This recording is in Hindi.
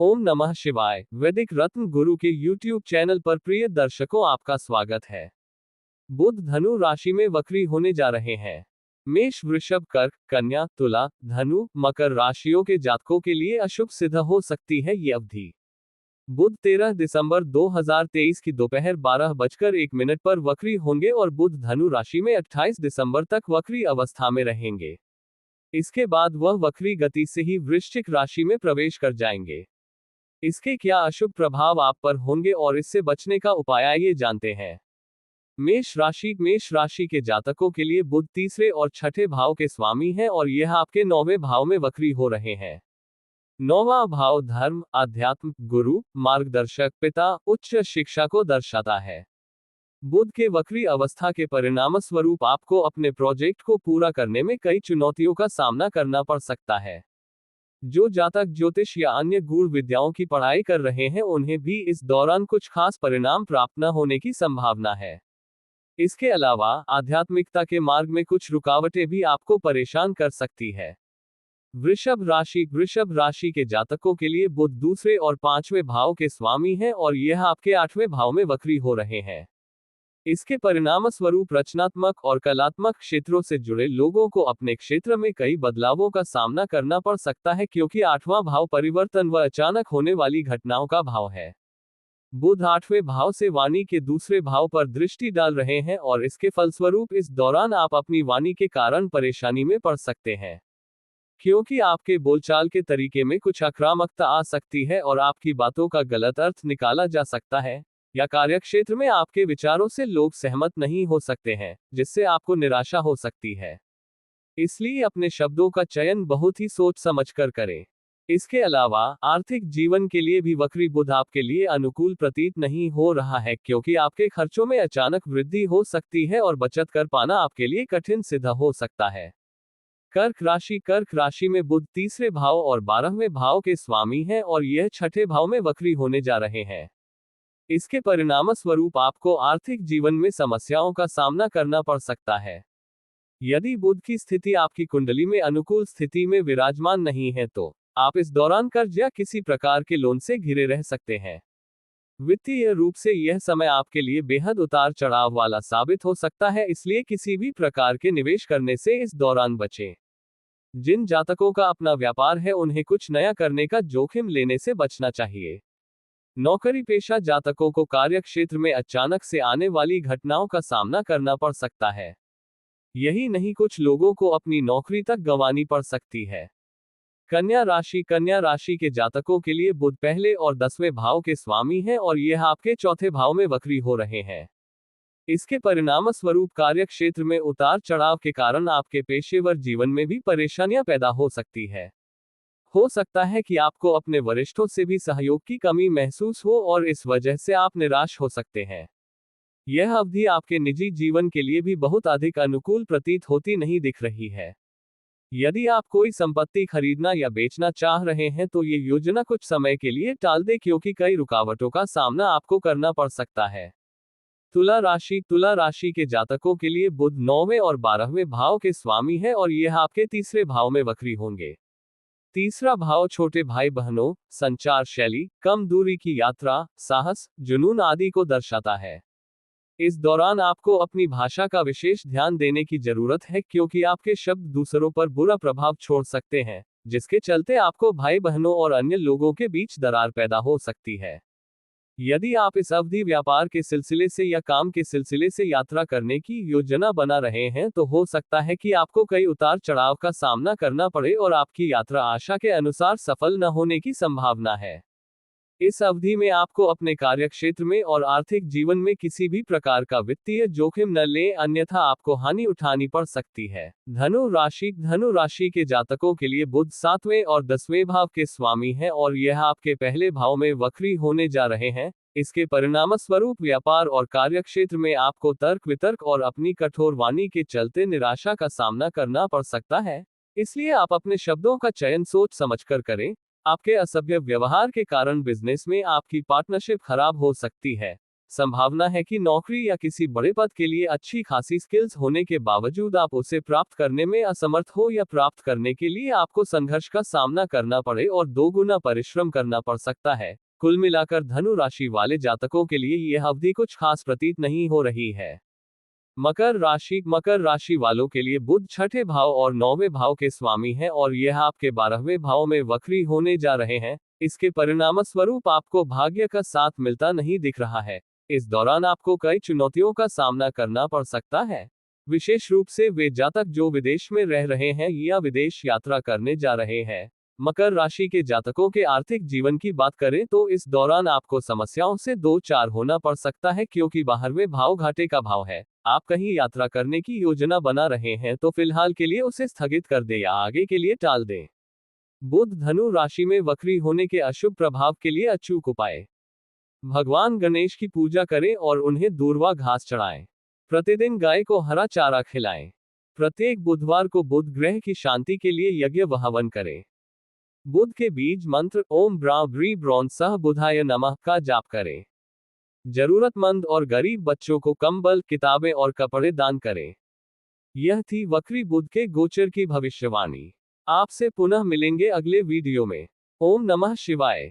ओम नमः शिवाय। वैदिक रत्न गुरु के YouTube चैनल पर प्रिय दर्शकों आपका स्वागत है। बुध धनु राशि में वक्री होने जा रहे हैं। मेष, वृषभ, कर्क, कन्या, तुला, धनु, मकर राशियों के जातकों के लिए अशुभ सिद्ध हो सकती है ये अवधि। बुध 13 दिसंबर 2023 की दोपहर 12:01 पर वक्री होंगे और बुध धनु राशि में 28 दिसंबर तक वक्री अवस्था में रहेंगे। इसके बाद वह वक्री गति से ही वृश्चिक राशि में प्रवेश कर जाएंगे। इसके क्या अशुभ प्रभाव आप पर होंगे और इससे बचने का उपाय आइए जानते हैं। मेष राशि के जातकों के लिए बुध तीसरे और छठे भाव के स्वामी हैं और यह आपके 9वें भाव में वक्री हो रहे हैं। 9वां भाव धर्म, अध्यात्म, गुरु, मार्गदर्शक, पिता, उच्च शिक्षा को दर्शाता है। बुध के वक्री अवस्था के परिणाम स्वरूप आपको अपने प्रोजेक्ट को पूरा करने में कई चुनौतियों का सामना करना पड़ सकता है। जो जातक ज्योतिष या अन्य गूढ़ विद्याओं की पढ़ाई कर रहे हैं उन्हें भी इस दौरान कुछ खास परिणाम प्राप्त न होने की संभावना है। इसके अलावा आध्यात्मिकता के मार्ग में कुछ रुकावटें भी आपको परेशान कर सकती है। वृषभ राशि के जातकों के लिए बुध दूसरे और 5वें भाव के स्वामी हैं और यह आपके 8वें भाव में वक्री हो रहे हैं। इसके परिणाम स्वरूप रचनात्मक और कलात्मक क्षेत्रों से जुड़े लोगों को अपने क्षेत्र में कई बदलावों का सामना करना पड़ सकता है, क्योंकि 8वां भाव परिवर्तन व अचानक होने वाली घटनाओं का भाव है। बुध 8वें भाव से वाणी के दूसरे भाव पर दृष्टि डाल रहे हैं और इसके फलस्वरूप इस दौरान आप अपनी वाणी के कारण परेशानी में पड़ सकते हैं, क्योंकि आपके बोलचाल के तरीके में कुछ आक्रामकता आ सकती है और आपकी बातों का गलत अर्थ निकाला जा सकता है, या कार्यक्षेत्र में आपके विचारों से लोग सहमत नहीं हो सकते हैं, जिससे आपको निराशा हो सकती है। इसलिए अपने शब्दों का चयन बहुत ही सोच समझकर करें। इसके अलावा आर्थिक जीवन के लिए भी वक्री बुध आपके लिए अनुकूल प्रतीत नहीं हो रहा है, क्योंकि आपके खर्चों में अचानक वृद्धि हो सकती है और बचत कर पाना आपके लिए कठिन सिद्ध हो सकता है। कर्क राशि में बुध तीसरे भाव और 12वें भाव के स्वामी हैं और यह छठे भाव में वक्री होने जा रहे हैं। इसके परिणाम स्वरूप आपको आर्थिक जीवन में समस्याओं का सामना करना पड़ सकता है। यदि बुध की स्थिति आपकी कुंडली में अनुकूल स्थिति में विराजमान नहीं है तो आप इस दौरान कर्ज या किसी प्रकार के लोन से घिरे रह सकते हैं। वित्तीय रूप से यह समय आपके लिए बेहद उतार चढ़ाव वाला साबित हो सकता है, इसलिए किसी भी प्रकार के निवेश करने से इस दौरान बचें। जिन जातकों का अपना व्यापार है उन्हें कुछ नया करने का जोखिम लेने से बचना चाहिए। नौकरी पेशा जातकों को कार्य क्षेत्र में अचानक से आने वाली घटनाओं का सामना करना पड़ सकता है। यही नहीं, कुछ लोगों को अपनी नौकरी तक गंवानी पड़ सकती है। कन्या राशि के जातकों के लिए बुध पहले और 10वें भाव के स्वामी हैं और यह आपके चौथे भाव में वक्री हो रहे हैं। इसके परिणाम स्वरूप कार्य क्षेत्र में उतार चढ़ाव के कारण आपके पेशेवर जीवन में भी परेशानियां पैदा हो सकती है। हो सकता है कि आपको अपने वरिष्ठों से भी सहयोग की कमी महसूस हो और इस वजह से आप निराश हो सकते हैं। यह अवधि आपके निजी जीवन के लिए भी बहुत अधिक अनुकूल प्रतीत होती नहीं दिख रही है। यदि आप कोई संपत्ति खरीदना या बेचना चाह रहे हैं तो ये योजना कुछ समय के लिए टाल दें, क्योंकि कई रुकावटों का सामना आपको करना पड़ सकता है। तुला राशि के जातकों के लिए बुध 9वें और 12वें भाव के स्वामी है और यह आपके तीसरे भाव में वक्री होंगे। तीसरा भाव छोटे भाई बहनों, संचार शैली, कम दूरी की यात्रा, साहस, जुनून आदि को दर्शाता है। इस दौरान आपको अपनी भाषा का विशेष ध्यान देने की जरूरत है, क्योंकि आपके शब्द दूसरों पर बुरा प्रभाव छोड़ सकते हैं, जिसके चलते आपको भाई बहनों और अन्य लोगों के बीच दरार पैदा हो सकती है। यदि आप इस अवधि व्यापार के सिलसिले से या काम के सिलसिले से यात्रा करने की योजना बना रहे हैं तो हो सकता है कि आपको कई उतार चढ़ाव का सामना करना पड़े और आपकी यात्रा आशा के अनुसार सफल न होने की संभावना है। इस अवधि में आपको अपने कार्यक्षेत्र में और आर्थिक जीवन में किसी भी प्रकार का वित्तीय जोखिम न लें, अन्यथा आपको हानि उठानी पड़ सकती है। धनु राशि के जातकों के लिए बुध 7वें और 10वें भाव के स्वामी हैं और यह आपके पहले भाव में वक्री होने जा रहे हैं। इसके परिणाम स्वरूप व्यापार और कार्यक्षेत्र में आपको तर्क वितर्क और अपनी कठोर वाणी के चलते निराशा का सामना करना पड़ सकता है। इसलिए आप अपने शब्दों का चयन सोच समझकर करें। आपके असभ्य व्यवहार के कारण बिजनेस में आपकी पार्टनरशिप खराब हो सकती है। संभावना है कि नौकरी या किसी बड़े पद के लिए अच्छी खासी स्किल्स होने के बावजूद आप उसे प्राप्त करने में असमर्थ हो या प्राप्त करने के लिए आपको संघर्ष का सामना करना पड़े और दोगुना परिश्रम करना पड़ सकता है। कुल मिलाकर धनु राशि वाले जातकों के लिए यह अवधि कुछ खास प्रतीत नहीं हो रही है। मकर राशि वालों के लिए बुध छठे भाव और 9वें भाव के स्वामी हैं और यह आपके 12वें भाव में वक्री होने जा रहे हैं। इसके परिणाम स्वरूप आपको भाग्य का साथ मिलता नहीं दिख रहा है। इस दौरान आपको कई चुनौतियों का सामना करना पड़ सकता है। विशेष रूप से वे जातक जो विदेश में रह रहे हैं या विदेश यात्रा करने जा रहे हैं। मकर राशि के जातकों के आर्थिक जीवन की बात करें तो इस दौरान आपको समस्याओं से दो चार होना पड़ सकता है, क्योंकि 12वें भाव घाटे का भाव है। आप कहीं यात्रा करने की योजना बना रहे हैं तो फिलहाल के लिए उसे स्थगित कर दें या आगे के लिए टाल दें। बुध धनु राशि में वक्री होने के अशुभ प्रभाव के लिए अचूक उपाय। भगवान गणेश की पूजा करें और उन्हें दूर्वा घास चढ़ाएं। प्रतिदिन गाय को हरा चारा खिलाएं। प्रत्येक बुधवार को बुध ग्रह की शांति के लिए यज्ञ व हवन करें। बुध के बीज मंत्र ओम ब्रा ब्री ब्रौन सह बुधाय नमः का जाप करें। जरूरतमंद और गरीब बच्चों को कंबल, किताबें और कपड़े दान करें। यह थी वक्री बुध के गोचर की भविष्यवाणी। आपसे पुनः मिलेंगे अगले वीडियो में। ओम नमः शिवाय।